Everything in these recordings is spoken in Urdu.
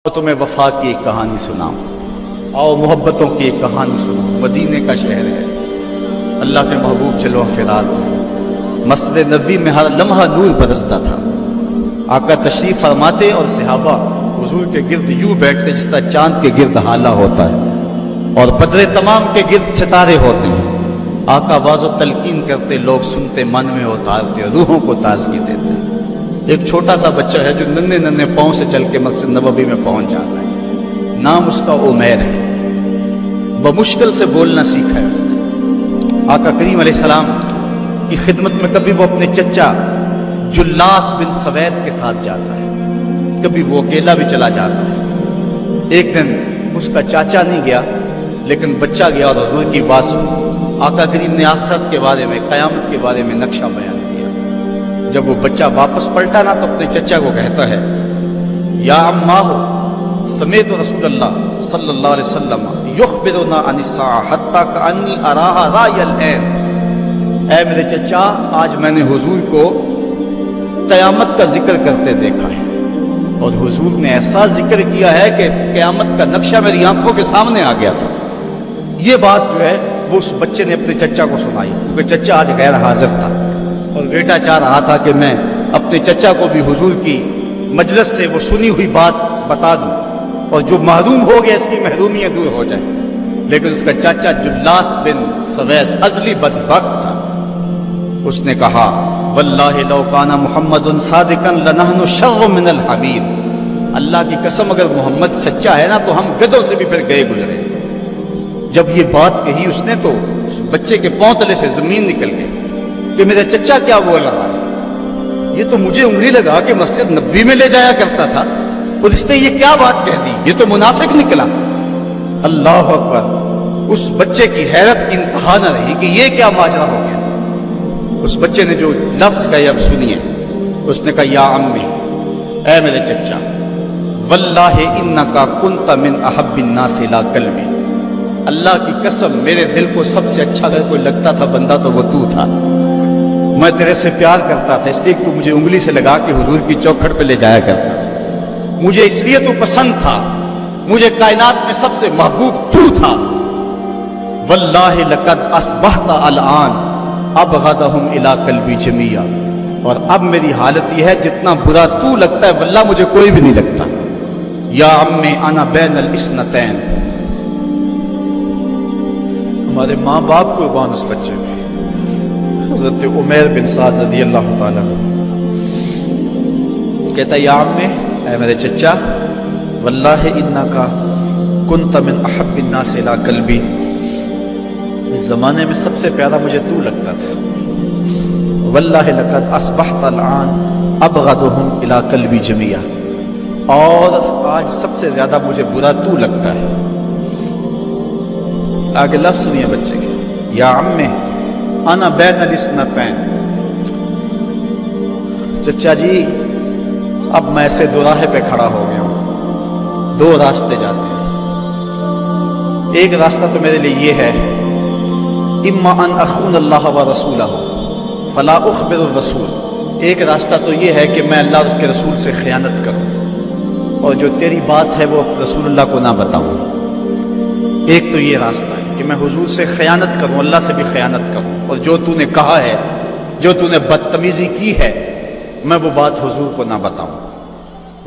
تمہیں وفا کی ایک کہانی سناؤں، آؤ محبتوں کی ایک کہانی سناؤں۔ مدینے کا شہر ہے، اللہ کے محبوب چلو فراز ہے۔ مسجد نبوی میں ہر لمحہ نور برستا تھا۔ آقا تشریف فرماتے اور صحابہ حضور کے گرد یوں بیٹھتے جس طرح چاند کے گرد ہالہ ہوتا ہے اور بدر تمام کے گرد ستارے ہوتے ہیں۔ آقا واضح و تلقین کرتے، لوگ سنتے، من میں اتارتے، روحوں کو تازگی دیتے۔ ایک چھوٹا سا بچہ ہے جو ننھے ننھے پاؤں سے چل کے مسجد نبوی میں پہنچ جاتا ہے۔ نام اس کا عمیر ہے۔ بمشکل سے بولنا سیکھا ہے اس نے۔ آقا کریم علیہ السلام کی خدمت میں کبھی وہ اپنے چچا جلاس بن سوید کے ساتھ جاتا ہے، کبھی وہ اکیلا بھی چلا جاتا ہے۔ ایک دن اس کا چاچا نہیں گیا لیکن بچہ گیا اور حضور کی بات سنی۔ آقا کریم نے آخرت کے بارے میں، قیامت کے بارے میں نقشہ بیان کیا۔ جب وہ بچہ واپس پلٹا نا تو اپنے چچا کو کہتا ہے، یا اماہ سمیت رسول اللہ صلی اللہ علیہ وسلم یخبرنا عن الساعہ حتی کانی اراہا رای العین۔ اے میرے چچا، آج میں نے حضور کو قیامت کا ذکر کرتے دیکھا ہے، اور حضور نے ایسا ذکر کیا ہے کہ قیامت کا نقشہ میری آنکھوں کے سامنے آ گیا تھا۔ یہ بات جو ہے وہ اس بچے نے اپنے چچا کو سنائی، کیونکہ چچا آج غیر حاضر تھا اور بیٹا چاہ رہا تھا کہ میں اپنے چچا کو بھی حضور کی مجلس سے وہ سنی ہوئی بات بتا دوں اور جو محروم ہو گیا اس کی محرومیاں دور ہو جائیں۔ لیکن اس کا چاچا جلاس بن سوید ازلی بدبخت تھا۔ اس نے کہا، واللہ لو کان محمد صادقا لنحن شر من الحمیر۔ اللہ کی قسم اگر محمد سچا ہے نا تو ہم گدھوں سے بھی پھر گئے گزرے۔ جب یہ بات کہی اس نے تو اس بچے کے پاؤں تلے سے زمین نکل گئی کہ میرا چچا کیا بول رہا ہے۔ یہ تو مجھے انگلی لگا کہ مسجد نبوی میں لے جایا کرتا تھا اور اس نے یہ کیا بات کہہ دی، یہ تو منافق نکلا۔ اللہ اکبر! اس بچے کی حیرت کی انتہا نہ رہی کہ یہ کیا ماجرا ہو گیا۔ اس بچے نے جو لفظ کہے اب سنیے۔ اس نے کہا، یا امی، اے میرے چچا، واللہ انکا کنت من احب الناس الی قلبی۔ اللہ کی قسم میرے دل کو سب سے اچھا اگر کوئی لگتا تھا بندہ تو وہ تو تھا۔ میں تیرے سے پیار کرتا تھا اس لیے کہ تو مجھے انگلی سے لگا کے حضور کی چوکھٹ پہ لے جایا کرتا تھا۔ مجھے اس لیے تو پسند تھا، مجھے کائنات میں سب سے محبوب تو تھا۔ واللہ لقد اصبحت الان ابغضهم الی قلبی جمیعا۔ اور اب میری حالت یہ ہے جتنا برا تو لگتا ہے واللہ مجھے کوئی بھی نہیں لگتا۔ یا امی انا بین الاثنتین۔ ہمارے ماں باپ قربان اس بچے میں، حضرت عمیر بن سعد رضی اللہ تعالیٰ کہتا ہے، یا امی، اے میرے چچا، واللہ انکا کنت من احب الناس الی قلبی۔ اس زمانے میں سب سے پیارا مجھے تو لگتا تھا۔ واللہ لقد اصبحت الان ابغضهم الی قلبی جمیعا۔ اور آج سب سے زیادہ مجھے برا تو لگتا ہے۔ آگے لفظ سنیے بچے کے، یا امی انا بین الاثنتین۔ چچا جی، اب میں ایسے دو راہے پہ کھڑا ہو گیا ہوں، دو راستے جاتے ہیں۔ ایک راستہ تو میرے لیے یہ ہے، اما ان اخون اللہ و رسولہ فلا اخبر الرسول۔ ایک راستہ تو یہ ہے کہ میں اللہ اور اس کے رسول سے خیانت کروں اور جو تیری بات ہے وہ رسول اللہ کو نہ بتاؤں۔ ایک تو یہ راستہ ہے کہ میں حضور سے خیانت کروں، اللہ سے بھی خیانت کروں، اور جو تو نے کہا ہے، جو تو نے بدتمیزی کی ہے، میں وہ بات حضور کو نہ بتاؤں۔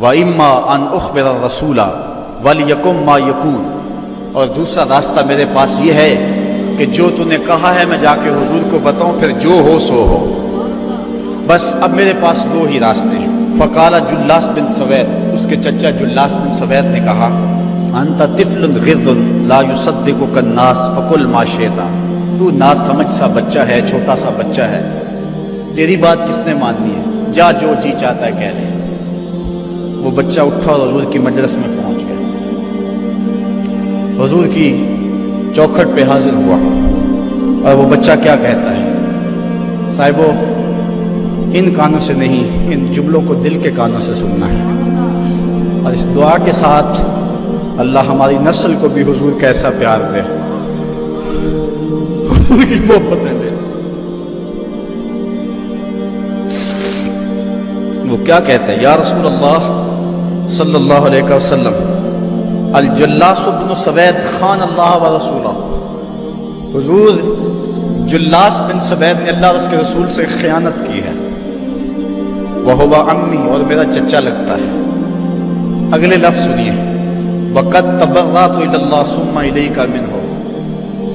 وَإِمَّا أَنْ أُخْبِرَ الرَّسُولَ وَلْيَكُنْ مَا يَكُونُ۔ اور دوسرا راستہ میرے پاس یہ ہے کہ جو تو نے کہا ہے میں جا کے حضور کو بتاؤں، پھر جو ہو سو ہو۔ بس اب میرے پاس دو ہی راستے ہیں۔ فقال جلاس بن سوید، اس کے چچا جلاس بن سوید نے کہا، انت طفل غض لا یصدقک الناس فقل ما شئت۔ تو ناز سمجھ سا بچہ ہے، چھوٹا سا بچہ ہے، تیری بات کس نے ماننی ہے، جا جو جی چاہتا ہے کہہ لے۔ وہ بچہ اٹھا اور حضور کی مجلس میں پہنچ گیا، حضور کی چوکھٹ پہ حاضر ہوا، اور وہ بچہ کیا کہتا ہے، صاحبو ان کانوں سے نہیں، ان جملوں کو دل کے کانوں سے سننا ہے، اور اس دعا کے ساتھ اللہ ہماری نسل کو بھی حضور کا ایسا پیار دے، حضور کی محبت دے۔ وہ کیا کہتے ہیں، یا رسول اللہ صلی اللہ علیہ وسلم الجلاس بن سوید خان اللہ و رسولہ، حضور جلاس بن سوید نے اللہ اور اس کے رسول سے خیانت کی ہے، وہو عمی، اور میرا چچا لگتا ہے۔ اگلے لفظ سنیے، وقد تبرأت الی اللہ ثم الیک منہ،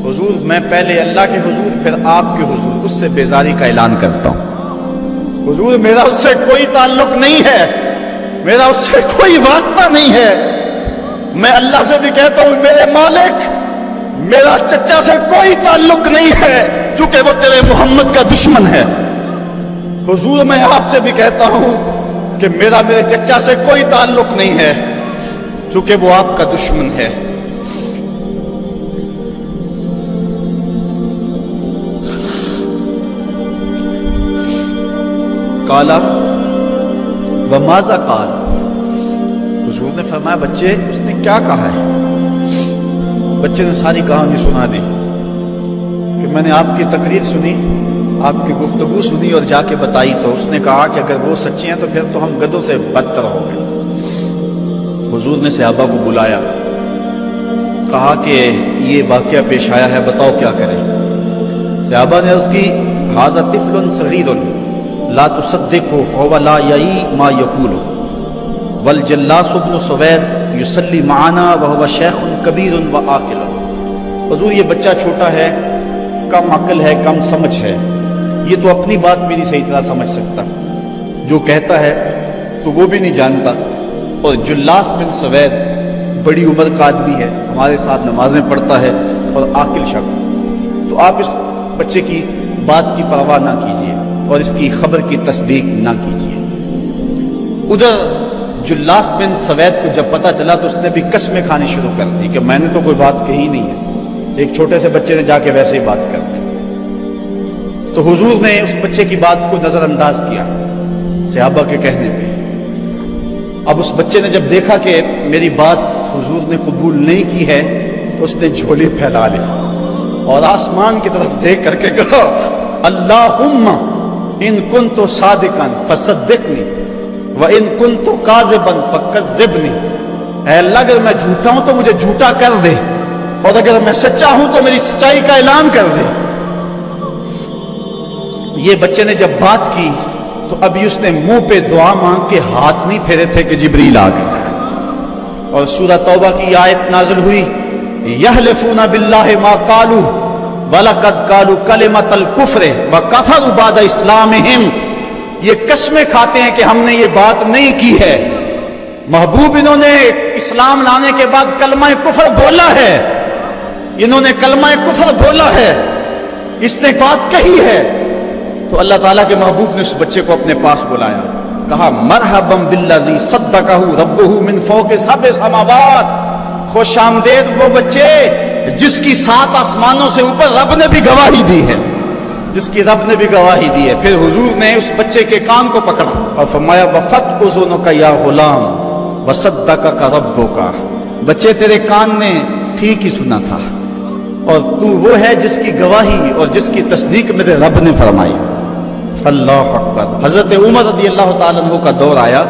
حضور میں پہلے اللہ کے حضور پھر آپ کے حضور اس سے بیزاری کا اعلان کرتا ہوں۔ حضور میرا اس سے کوئی تعلق نہیں ہے، میرا اس سے کوئی واسطہ نہیں ہے، میں اللہ سے بھی کہتا ہوں میرے مالک میرا چچا سے کوئی تعلق نہیں ہے چونکہ وہ تیرے محمد کا دشمن ہے۔ حضور میں آپ سے بھی کہتا ہوں کہ میرا میرے چچا سے کوئی تعلق نہیں ہے چونکہ وہ آپ کا دشمن ہے۔ قال وماذا قال، حضور نے فرمایا بچے اس نے کیا کہا ہے؟ بچے نے ساری کہانی سنا دی کہ میں نے آپ کی تقریر سنی، آپ کی گفتگو سنی اور جا کے بتائی تو اس نے کہا کہ اگر وہ سچی ہیں تو پھر تو ہم گدھوں سے بدتر ہو گئے۔ حضور نے صحابہ کو بلایا، کہا کہ یہ واقعہ پیش آیا ہے، بتاؤ کیا کریں؟ صحابہ نے عرض کی ھذا طفل صغیر لا تصدقه فهو لا یعی ما یقول والجلاس بن سوید یصلی معنا وهو شیخ کبیر وعاقل، حضور یہ بچہ چھوٹا ہے، کم عقل ہے، کم سمجھ ہے، یہ تو اپنی بات بھی نہیں صحیح طرح سمجھ سکتا، جو کہتا ہے تو وہ بھی نہیں جانتا، اور جلاس بن سوید بڑی عمر کا آدمی ہے، ہمارے ساتھ نمازیں پڑھتا ہے اور عاقل شخص، تو آپ اس بچے کی بات کی پرواہ نہ کیجیے اور اس کی خبر کی تصدیق نہ کیجیے۔ ادھر جلاس بن سوید کو جب پتہ چلا تو اس نے بھی قسمیں کھانی شروع کر دی کہ میں نے تو کوئی بات کہی نہیں ہے، ایک چھوٹے سے بچے نے جا کے ویسے ہی بات کر دی۔ تو حضور نے اس بچے کی بات کو نظر انداز کیا صحابہ کے کہنے پہ۔ اب اس بچے نے جب دیکھا کہ میری بات حضور نے قبول نہیں کی ہے تو اس نے جھولی پھیلا لی اور آسمان کی طرف دیکھ کر کے کہا اللہم ان کنت صادقا فصدقنی وان کنت کاذبا فکذبنی، اے اللہ اگر میں جھوٹا ہوں تو مجھے جھوٹا کر دے اور اگر میں سچا ہوں تو میری سچائی کا اعلان کر دے۔ یہ بچے نے جب بات کی تو ابھی اس نے منہ پہ دعا مانگ کے ہاتھ نہیں پھیرے تھے کہ جبریل آ گئے، اور سورہ توبہ کی آیت نازل ہوئی یحلفون باللہ ما قالوا وَلَقَدْ قَالُوا كَلِمَةَ الْكُفْرِ وَكَفَرُوا بَعْدَ إِسْلَامِهِمْ، یہ قسمیں کھاتے ہیں کہ ہم نے یہ بات نہیں کی ہے، محبوب انہوں نے اسلام لانے کے بعد کلمہ کفر بولا ہے، انہوں نے کلمہ کفر بولا ہے، اس نے بات کہی ہے۔ تو اللہ تعالیٰ کے محبوب نے اس بچے کو اپنے پاس بلایا، کہا مرحبا بالذی صدقہ ربہ من فوق سبع سماوات، خوش آمدید وہ بچے جس کی 7 آسمانوں سے اوپر رب نے بھی گواہی دی ہے، جس کی رب نے بھی گواہی دی ہے۔ پھر حضور نے اس بچے کے کان کو پکڑا اور فرمایا وفت اذنک یا غلام وصدقک ربک، بچے تیرے کان نے ٹھیک ہی سنا تھا اور تو وہ ہے جس کی گواہی اور جس کی تصدیق میرے رب نے فرمائی۔ اللہ اکبر۔ حضرت عمر رضی اللہ تعالیٰ عنہ کا دور آیا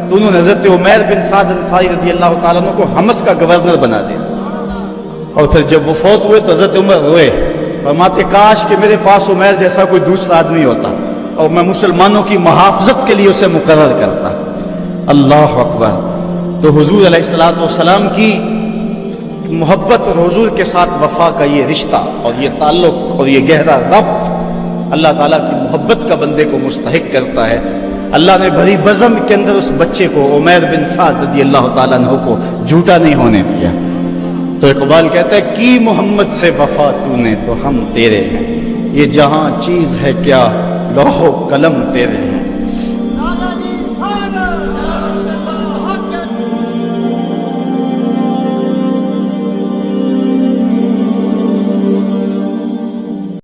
تو انہوں نے حضرت عمیر بن سعد انصاری رضی اللہ تعالیٰ عنہ کو حمص کا گورنر بنا دیا، اور پھر جب وہ فوت ہوئے تو حضرت عمر روئے، فرماتے کاش کہ میرے پاس عمیر جیسا کوئی دوسرا آدمی ہوتا اور میں مسلمانوں کی محافظت کے لیے اسے مقرر کرتا۔ اللہ اکبر۔ تو حضور علیہ الصلوۃ والسلام کی محبت اور حضور کے ساتھ وفا کا یہ رشتہ اور یہ تعلق اور یہ گہرا ربط اللہ تعالیٰ کی محبت کا بندے کو مستحق کرتا ہے۔ اللہ نے بھری بزم کے اندر اس بچے کو عمیر بن سعد رضی اللہ تعالیٰ عنہ کو جھوٹا نہیں ہونے دیا۔ تو اقبال کہتا ہے کی محمد سے وفا تو نے تو ہم تیرے ہیں، یہ جہاں چیز ہے کیا لوح و قلم تیرے ہیں۔